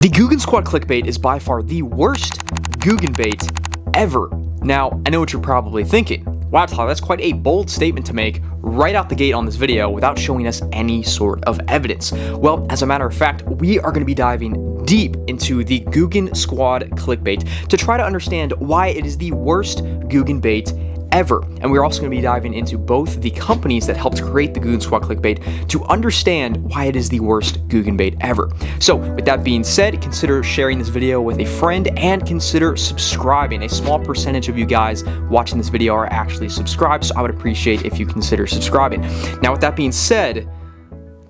The Googan Squad ClickBait is by far the worst Googan bait ever. Now, I know what you're probably thinking. Wow, Tyler, that's quite a bold statement to make right out the gate on this video without showing us any sort of evidence. Well, as a matter of fact, we are going to be diving deep into the Googan Squad ClickBait to try to understand why it is the worst Googan bait ever. And we're also going to be diving into both the companies that helped create the Googan Squad ClickBait to understand why it is the worst Googan bait ever. So with that being said, consider sharing this video with a friend and consider subscribing. A small percentage of you guys watching this video are actually subscribed, so I would appreciate if you consider subscribing. Now with that being said,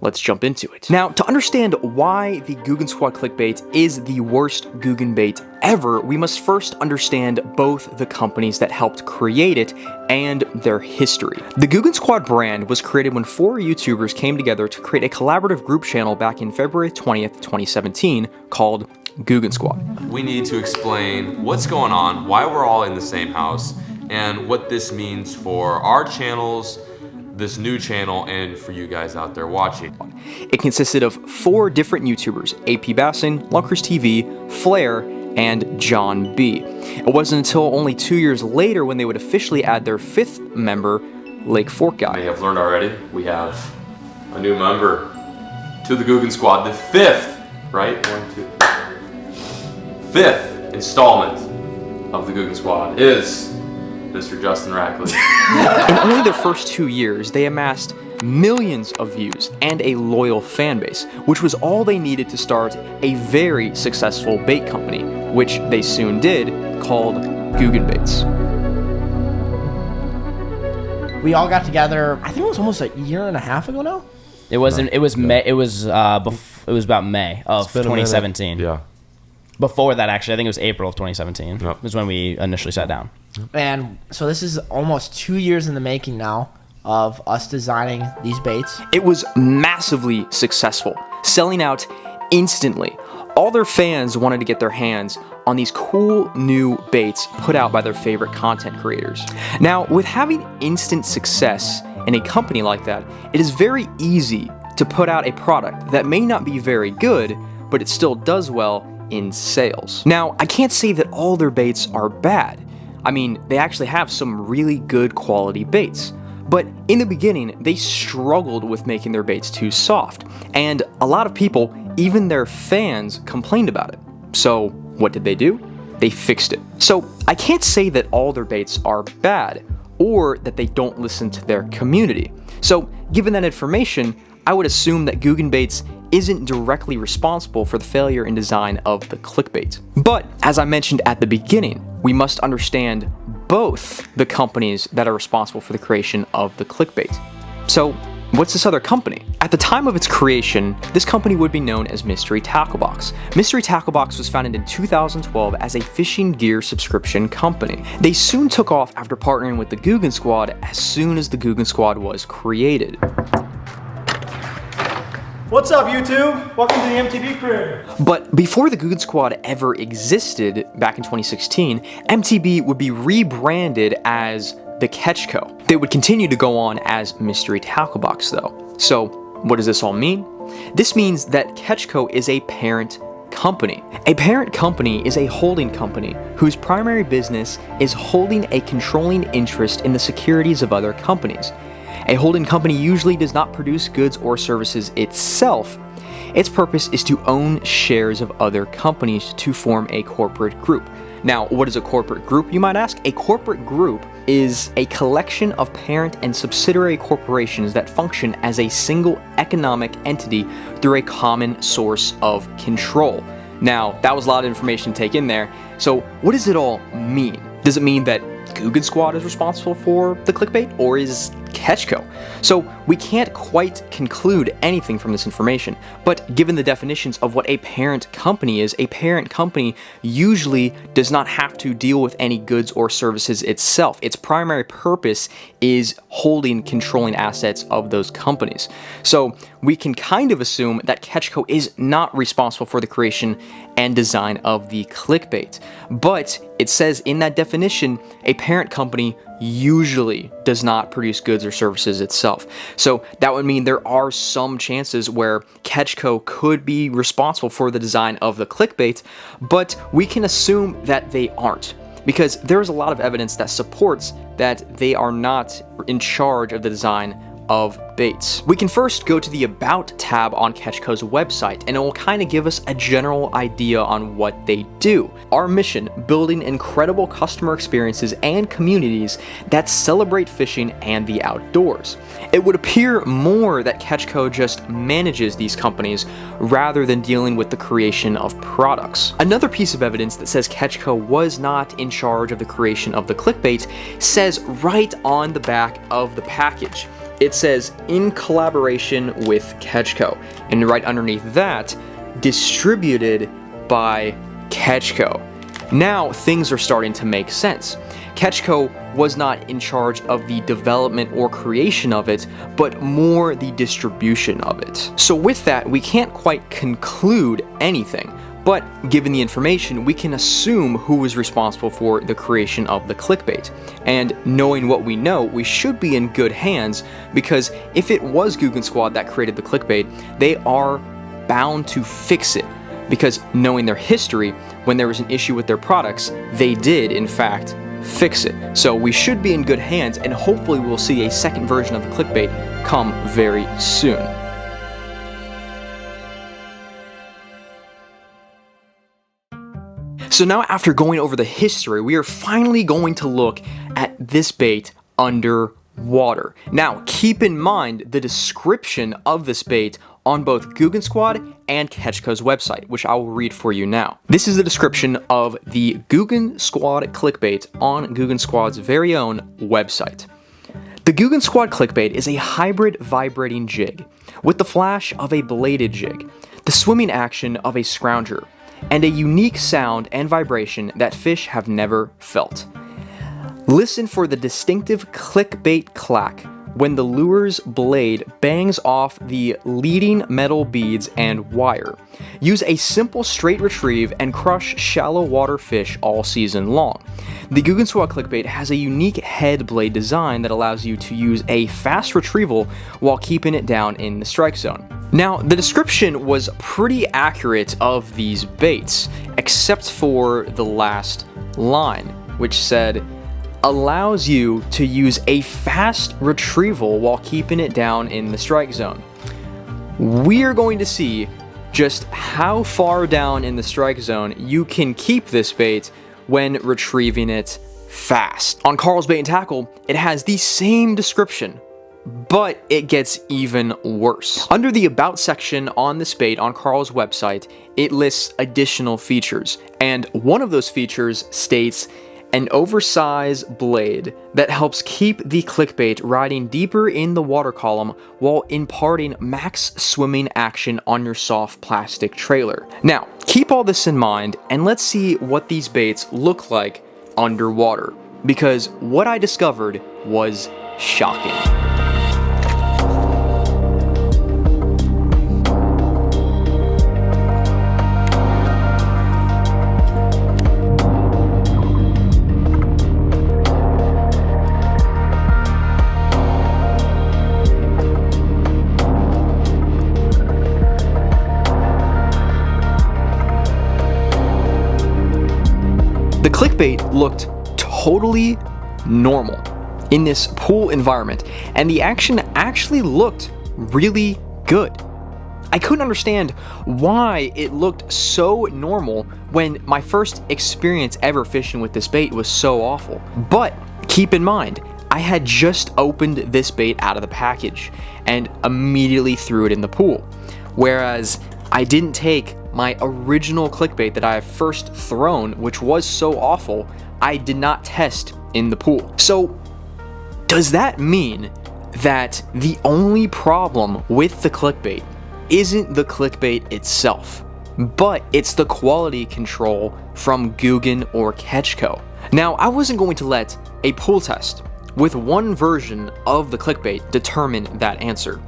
let's jump into it. Now, to understand why the Googan Squad ClickBait is the worst Googan bait ever, we must first understand both the companies that helped create it and their history. The Googan Squad brand was created when 4 YouTubers came together to create a collaborative group channel back in February 20th, 2017 called Googan Squad. We need to explain what's going on, why we're all in the same house, and what this means for our channels, this new channel, and for you guys out there watching. It consisted of 4 different YouTubers: AP Bassin, Lunkers TV, Flair, and John B. It wasn't until only 2 years later when they would officially add their 5th member, Lake Fork Guy. You may have learned already, we have a new member to the Googan Squad, the 5th, right? 5th installment of the Googan Squad is Mr. Justin Rackley. In only their first 2 years, they amassed millions of views and a loyal fan base, which was all they needed to start a very successful bait company, which they soon did, called Googan Baits. We all got together, I think it was almost a year and a half ago now? It wasn't. It was May. It was about May of 2017. Yeah. Before that, actually, I think it was April of 2017. Yep. Was when we initially sat down. And so this is almost 2 years in the making now of us designing these baits. It was massively successful, selling out instantly. All their fans wanted to get their hands on these cool new baits put out by their favorite content creators. Now, with having instant success in a company like that, it is very easy to put out a product that may not be very good, but it still does well in sales. Now, I can't say that all their baits are bad. I mean, they actually have some really good quality baits. But in the beginning, they struggled with making their baits too soft. And a lot of people, even their fans, complained about it. So what did they do? They fixed it. So I can't say that all their baits are bad or that they don't listen to their community. So given that information, I would assume that Googan Baits isn't directly responsible for the failure in design of the ClickBait. But as I mentioned at the beginning, we must understand both the companies that are responsible for the creation of the ClickBait. So what's this other company? At the time of its creation, this company would be known as Mystery Tackle Box. Mystery Tackle Box was founded in 2012 as a fishing gear subscription company. They soon took off after partnering with the Googan Squad as soon as the Googan Squad was created. What's up, YouTube? Welcome to the MTV crib. But before the Googan Squad ever existed back in 2016, MTB would be rebranded as the Catch Co. They would continue to go on as Mystery Tackle Box though. So what does this all mean? This means that Catch Co is a parent company. A parent company is a holding company whose primary business is holding a controlling interest in the securities of other companies. A holding company usually does not produce goods or services itself. Its purpose is to own shares of other companies to form a corporate group. Now, what is a corporate group, you might ask? A corporate group is a collection of parent and subsidiary corporations that function as a single economic entity through a common source of control. Now, that was a lot of information to take in there. So what does it all mean? Does it mean that Googan Squad is responsible for the ClickBait, or is Catch Co? So we can't quite conclude anything from this information, but given the definitions of what a parent company is, a parent company usually does not have to deal with any goods or services itself. Its primary purpose is holding, controlling assets of those companies. So we can kind of assume that Catch Co is not responsible for the creation and design of the ClickBait, but it says in that definition, a parent company usually does not produce goods or services itself. So that would mean there are some chances where Ketchco could be responsible for the design of the clickbait, but we can assume that they aren't, because there's a lot of evidence that supports that they are not in charge of the design of baits. We can first go to the About tab on Ketchco's website, and it will kind of give us a general idea on what they do. Our mission: building incredible customer experiences and communities that celebrate fishing and the outdoors. It would appear more that Ketchco just manages these companies rather than dealing with the creation of products. Another piece of evidence that says Ketchco was not in charge of the creation of the clickbait says right on the back of the package. It says, in collaboration with Ketchco, and right underneath that, distributed by Ketchco. Now things are starting to make sense. Ketchco was not in charge of the development or creation of it, but more the distribution of it. So with that, we can't quite conclude anything. But given the information, we can assume who was responsible for the creation of the clickbait. And knowing what we know, we should be in good hands, because if it was Googan Squad that created the clickbait, they are bound to fix it. Because knowing their history, when there was an issue with their products, they did, in fact, fix it. So we should be in good hands, and hopefully we'll see a second version of the clickbait come very soon. So now, after going over the history, we are finally going to look at this bait underwater. Now, keep in mind the description of this bait on both Googan Squad and Ketchco's website, which I will read for you now. This is the description of the Googan Squad ClickBait on Googan Squad's very own website. The Googan Squad ClickBait is a hybrid vibrating jig with the flash of a bladed jig, the swimming action of a scrounger, and a unique sound and vibration that fish have never felt. Listen for the distinctive clickbait clack when the lure's blade bangs off the leading metal beads and wire. Use a simple straight retrieve and crush shallow water fish all season long. The Googan Squad ClickBait has a unique head blade design that allows you to use a fast retrieval while keeping it down in the strike zone. Now, the description was pretty accurate of these baits, except for the last line, which said, allows you to use a fast retrieval while keeping it down in the strike zone. We're going to see just how far down in the strike zone you can keep this bait when retrieving it fast. On Carl's Bait and Tackle, it has the same description, but it gets even worse. Under the About section on this bait on Carl's website, it lists additional features, and one of those features states an oversized blade that helps keep the clickbait riding deeper in the water column while imparting max swimming action on your soft plastic trailer. Now, keep all this in mind, and let's see what these baits look like underwater, because what I discovered was shocking. The clickbait looked totally normal in this pool environment, and the action actually looked really good. I couldn't understand why it looked so normal when my first experience ever fishing with this bait was so awful. But keep in mind, I had just opened this bait out of the package and immediately threw it in the pool, whereas I didn't take my original clickbait that I have first thrown, which was so awful, I did not test in the pool. So, does that mean that the only problem with the clickbait isn't the clickbait itself, but it's the quality control from Googan or Ketchco? Now, I wasn't going to let a pool test with one version of the clickbait determine that answer.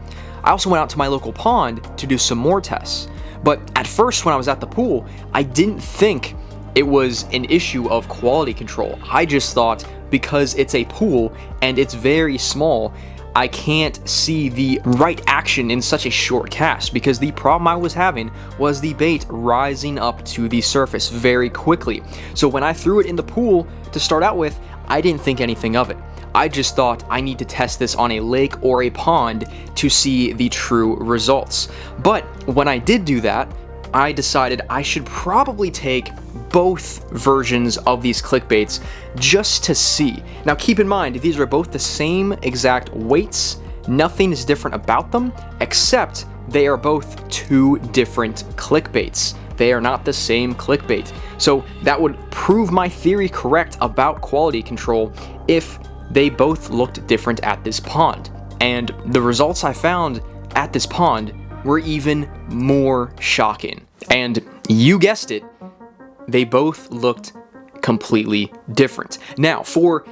I also went out to my local pond to do some more tests. But at first, when I was at the pool, I didn't think it was an issue of quality control. I just thought because it's a pool and it's very small, I can't see the right action in such a short cast, because the problem I was having was the bait rising up to the surface very quickly. So when I threw it in the pool to start out with, I didn't think anything of it. I just thought I need to test this on a lake or a pond to see the true results. But when I did do that, I decided I should probably take both versions of these clickbaits just to see. Now keep in mind, these are both the same exact weights. Nothing is different about them, except they are both two different clickbaits. They are not the same clickbait. So that would prove my theory correct about quality control if they both looked different at this pond. And the results I found at this pond were even more shocking. And you guessed it, they both looked completely different. Now, for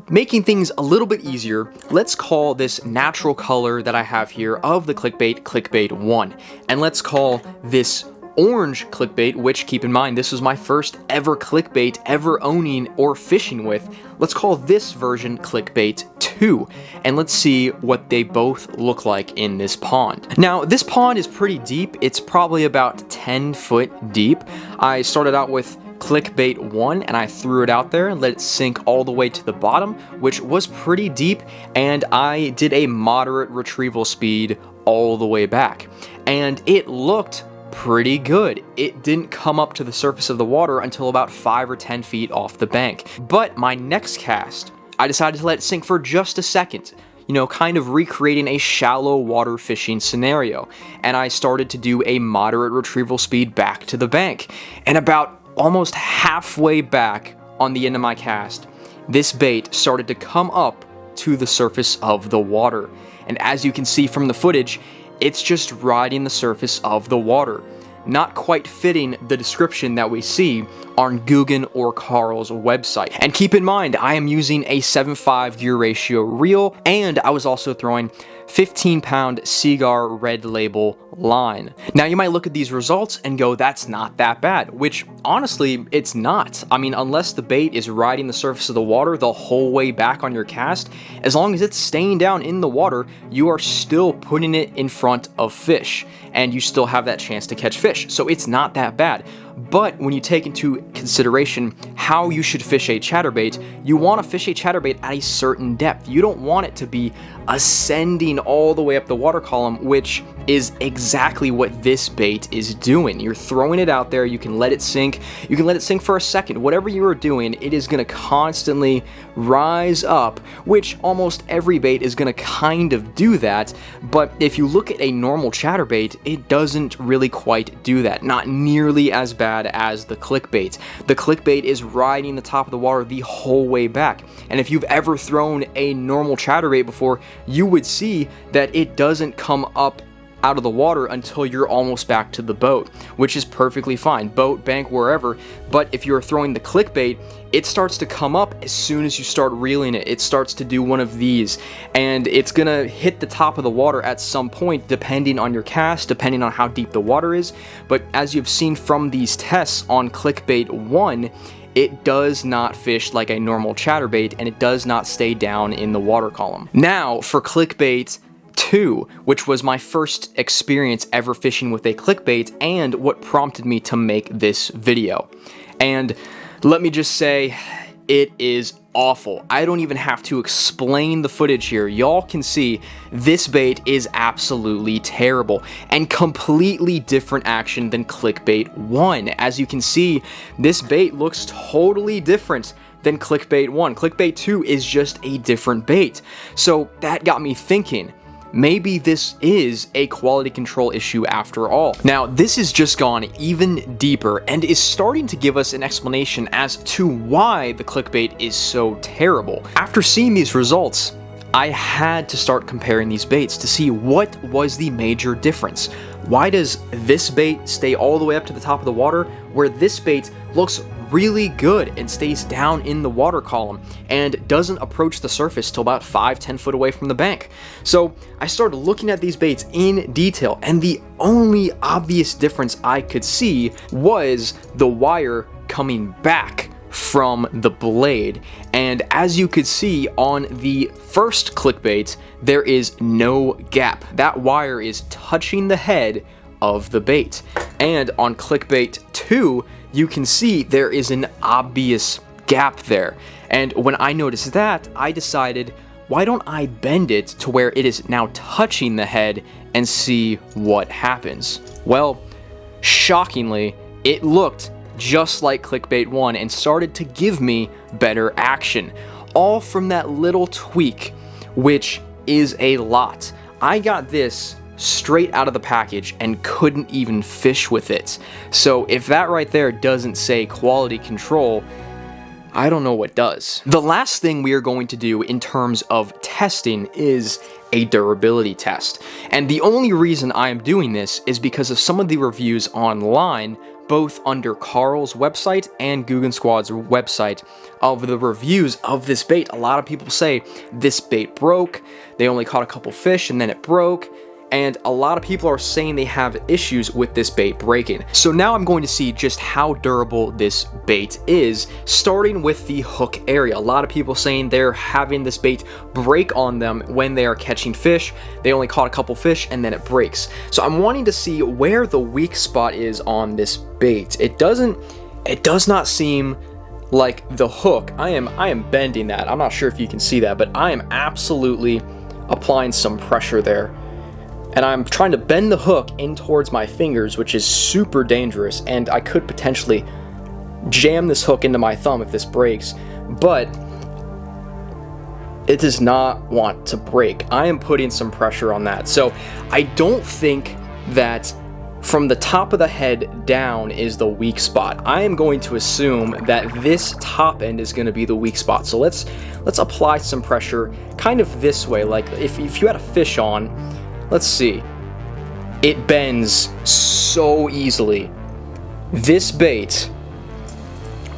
making things a little bit easier, let's call this natural color that I have here of the clickbait, clickbait 1. And let's call this orange clickbait, which, keep in mind, this was my first ever clickbait ever owning or fishing with. Let's call this version clickbait 2, and let's see what they both look like in this pond. Now, this pond is pretty deep. It's probably about 10 foot deep. I started out with clickbait 1 and I threw it out there and let it sink all the way to the bottom, which was pretty deep, and I did a moderate retrieval speed all the way back, and it looked pretty good. It didn't come up to the surface of the water until about 5 or 10 feet off the bank. But my next cast, I decided to let it sink for just a second, you know, kind of recreating a shallow water fishing scenario. And I started to do a moderate retrieval speed back to the bank. And about almost halfway back on the end of my cast, this bait started to come up to the surface of the water. And as you can see from the footage, it's just riding the surface of the water, not quite fitting the description that we see on Googan or Carl's website. And keep in mind, I am using a 7.5 gear ratio reel, and I was also throwing 15-pound Seagar Red Label line. Now you might look at these results and go, that's not that bad, which honestly, it's not. I mean, unless the bait is riding the surface of the water the whole way back on your cast, as long as it's staying down in the water, you are still putting it in front of fish, and you still have that chance to catch fish. So it's not that bad. But when you take into consideration how you should fish a chatterbait, you want to fish a chatterbait at a certain depth. You don't want it to be ascending all the way up the water column, which is exactly what this bait is doing. You're throwing it out there, you can let it sink, you can let it sink for a second. Whatever you are doing, it is going to constantly rise up, which almost every bait is going to kind of do that. But if you look at a normal chatterbait, it doesn't really quite do that. Not nearly as bad as the clickbait. The clickbait is riding the top of the water the whole way back. And if you've ever thrown a normal chatterbait before, you would see that it doesn't come up out of the water until you're almost back to the boat, which is perfectly fine, boat, bank, wherever. But if you're throwing the clickbait, it starts to come up as soon as you start reeling it. It starts to do one of these, and it's gonna hit the top of the water at some point, depending on your cast, depending on how deep the water is. But as you've seen from these tests on clickbait 1, it does not fish like a normal chatterbait, and it does not stay down in the water column. Now for clickbait 2, which was my first experience ever fishing with a clickbait and what prompted me to make this video. And let me just say, it is awful. I don't even have to explain the footage here. Y'all can see this bait is absolutely terrible and completely different action than clickbait 1. As you can see, this bait looks totally different than clickbait 1. Clickbait 2 is just a different bait. So that got me thinking, maybe this is a quality control issue after all. Now, this has just gone even deeper and is starting to give us an explanation as to why the clickbait is so terrible. After seeing these results, I had to start comparing these baits to see what was the major difference. Why does this bait stay all the way up to the top of the water, where this bait looks really good and stays down in the water column and doesn't approach the surface till about 5-10 foot away from the bank? So I started looking at these baits in detail, and the only obvious difference I could see was the wire coming back from the blade. And as you could see on the first clickbait, there is no gap. That wire is touching the head of the bait. And on clickbait 2, you can see there is an obvious gap there. And when I noticed that, I decided, why don't I bend it to where it is now touching the head and see what happens? Well, shockingly, it looked just like clickbait 1 and started to give me better action. All from that little tweak, which is a lot. I got this straight out of the package and couldn't even fish with it. So if that right there doesn't say quality control, I don't know what does. The last thing we are going to do in terms of testing is a durability test. And the only reason I am doing this is because of some of the reviews online, both under Carl's website and Googan Squad's website, of the reviews of this bait. A lot of people say this bait broke, they only caught a couple fish and then it broke. And a lot of people are saying they have issues with this bait breaking. So now I'm going to see just how durable this bait is, starting with the hook area. A lot of people saying they're having this bait break on them when they are catching fish. They only caught a couple fish and then it breaks. So I'm wanting to see where the weak spot is on this bait. It does not seem like the hook. I am bending that. I'm not sure if you can see that, but I am absolutely applying some pressure there. And I'm trying to bend the hook in towards my fingers, which is super dangerous, and I could potentially jam this hook into my thumb if this breaks, but it does not want to break. I am putting some pressure on that. So I don't think that from the top of the head down is the weak spot. I am going to assume that this top end is going to be the weak spot. So let's apply some pressure kind of this way, like if you had a fish on. Let's see. It bends so easily. This bait,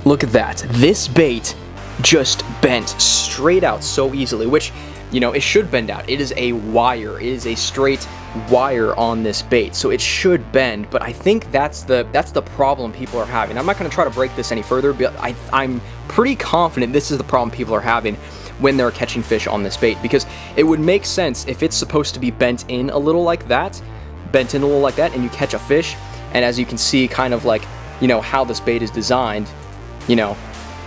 look at that. This bait just bent straight out so easily, which, you know, it should bend out. It is a wire. It is a straight wire on this bait, so it should bend. But I think that's the problem people are having. I'm not going to try to break this any further, but I'm pretty confident this is the problem people are having when they're catching fish on this bait, because it would make sense if it's supposed to be bent in a little like that, and you catch a fish, and as you can see, kind of like, you know, how this bait is designed, you know,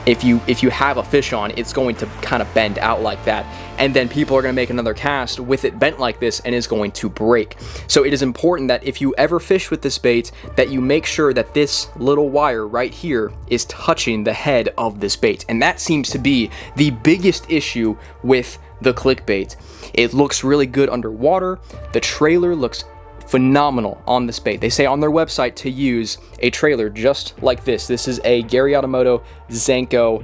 if you have a fish on, it's going to kind of bend out like that, and then people are going to make another cast with it bent like this and is going to break. So it is important that if you ever fish with this bait, that you make sure that this little wire right here is touching the head of this bait, and that seems to be the biggest issue with the clickbait. It looks really good underwater. The trailer looks phenomenal on this bait. They say on their website to use a trailer just like this. This is a Gary Automoto Zenko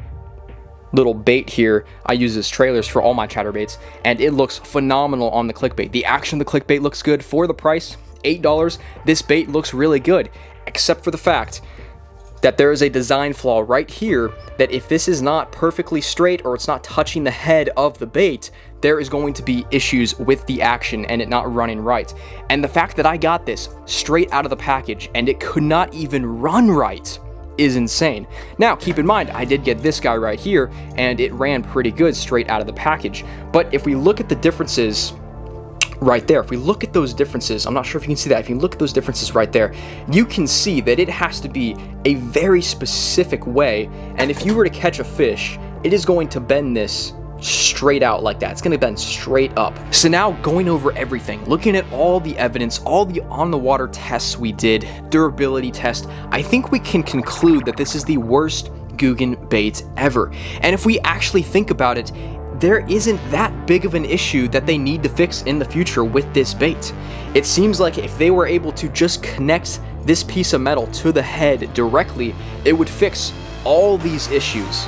little bait here. I use this trailers for all my chatterbaits, and it looks phenomenal on the clickbait. The action of the clickbait looks good for the price, $8. This bait looks really good, except for the fact that there is a design flaw right here, that if this is not perfectly straight or it's not touching the head of the bait, there is going to be issues with the action and it not running right. And the fact that I got this straight out of the package and it could not even run right is insane. Now, keep in mind, I did get this guy right here and it ran pretty good straight out of the package. But if we look at the differences right there, if we look at those differences, I'm not sure if you can see that, if you look at those differences right there, you can see that it has to be a very specific way, and if you were to catch a fish, it is going to bend this straight out like that. It's going to bend straight up. So now, going over everything, looking at all the evidence, all the on the water tests we did, durability test, I think we can conclude that this is the worst Googan bait ever. And if we actually think about it, there isn't that big of an issue that they need to fix in the future with this bait. It seems like if they were able to just connect this piece of metal to the head directly, it would fix all these issues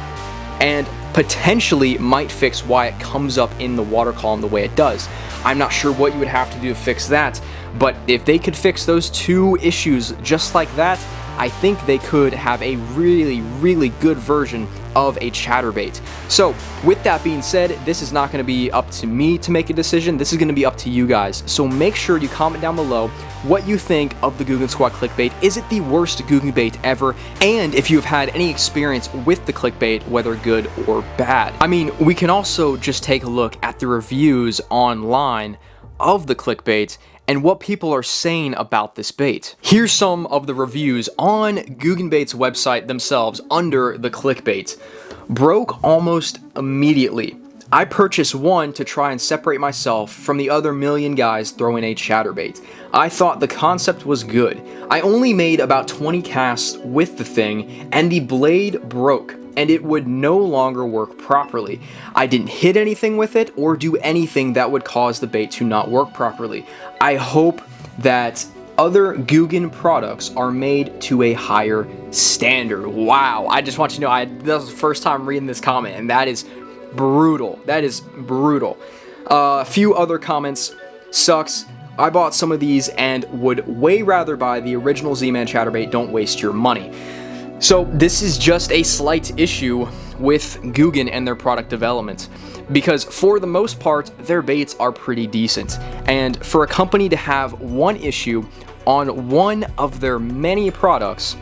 and potentially might fix why it comes up in the water column the way it does. I'm not sure what you would have to do to fix that, but if they could fix those two issues just like that, I think they could have a really, really good version of a chatterbait. So with that being said, this is not going to be up to me to make a decision. This is going to be up to you guys. So make sure you comment down below what you think of the Googan Squad ClickBait. Is it the worst Googan bait ever? And if you've had any experience with the ClickBait, whether good or bad. I mean, we can also just take a look at the reviews online of the ClickBait and what people are saying about this bait. Here's some of the reviews on Googan Bait's website themselves under the ClickBait. Broke almost immediately. I purchased one to try and separate myself from the other million guys throwing a chatterbait. I thought the concept was good. I only made about 20 casts with the thing, and the blade broke, and it would no longer work properly. I didn't hit anything with it or do anything that would cause the bait to not work properly. I hope that other Googan products are made to a higher standard. Wow, I just want you to know, that was the first time reading this comment, and that is brutal. That is brutal. A few other comments. Sucks. I bought some of these and would way rather buy the original Z-Man chatterbait. Don't waste your money. So this is just a slight issue with Googan and their product development, because for the most part, their baits are pretty decent. And for a company to have one issue on one of their many products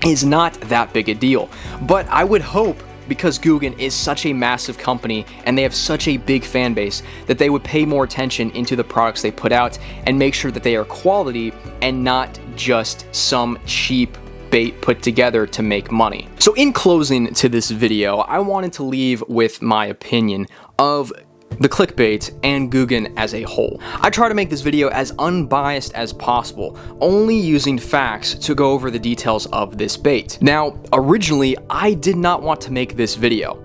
is not that big a deal. But I would hope, because Googan is such a massive company and they have such a big fan base, that they would pay more attention into the products they put out and make sure that they are quality and not just some cheap bait put together to make money. So in closing to this video, I wanted to leave with my opinion of the ClickBait and Googan as a whole. I try to make this video as unbiased as possible, only using facts to go over the details of this bait. Now, originally, I did not want to make this video.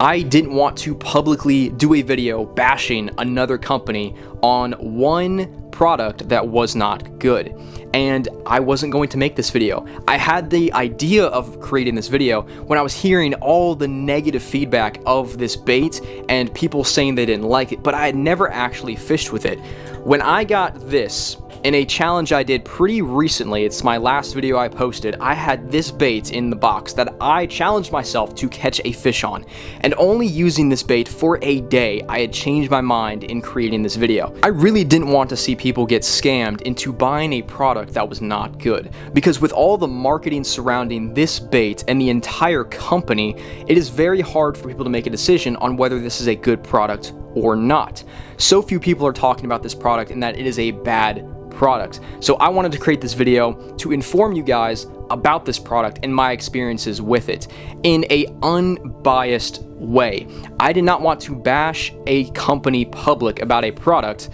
I didn't want to publicly do a video bashing another company on one product that was not good, and I wasn't going to make this video. I had the idea of creating this video when I was hearing all the negative feedback of this bait and people saying they didn't like it, but I had never actually fished with it. When I got this in a challenge I did pretty recently, it's my last video I posted, I had this bait in the box that I challenged myself to catch a fish on, and only using this bait for a day, I had changed my mind in creating this video. I really didn't want to see people get scammed into buying a product that was not good, because with all the marketing surrounding this bait and the entire company, it is very hard for people to make a decision on whether this is a good product or not. So few people are talking about this product and that it is a bad product. So I wanted to create this video to inform you guys about this product and my experiences with it in a unbiased way. I did not want to bash a company public about a product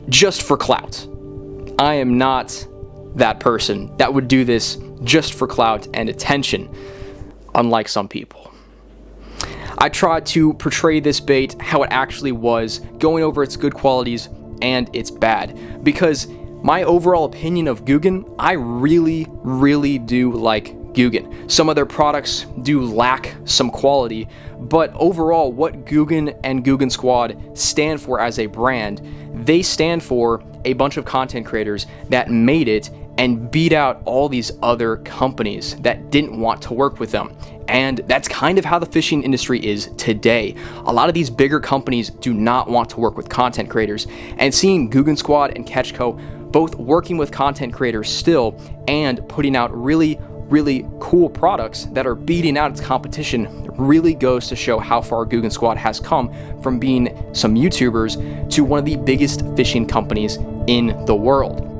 just for clout. I am not that person that would do this just for clout and attention, unlike some people. I tried to portray this bait how it actually was, going over its good qualities and it's bad, because my overall opinion of Googan, I really do like Googan. Some of their products do lack some quality, but overall what Googan and Googan Squad stand for as a brand, they stand for a bunch of content creators that made it and beat out all these other companies that didn't want to work with them. And that's kind of how the fishing industry is today. A lot of these bigger companies do not want to work with content creators, and seeing Googan Squad and Catchco both working with content creators still and putting out really cool products that are beating out its competition really goes to show how far Googan Squad has come from being some YouTubers to one of the biggest fishing companies in the world.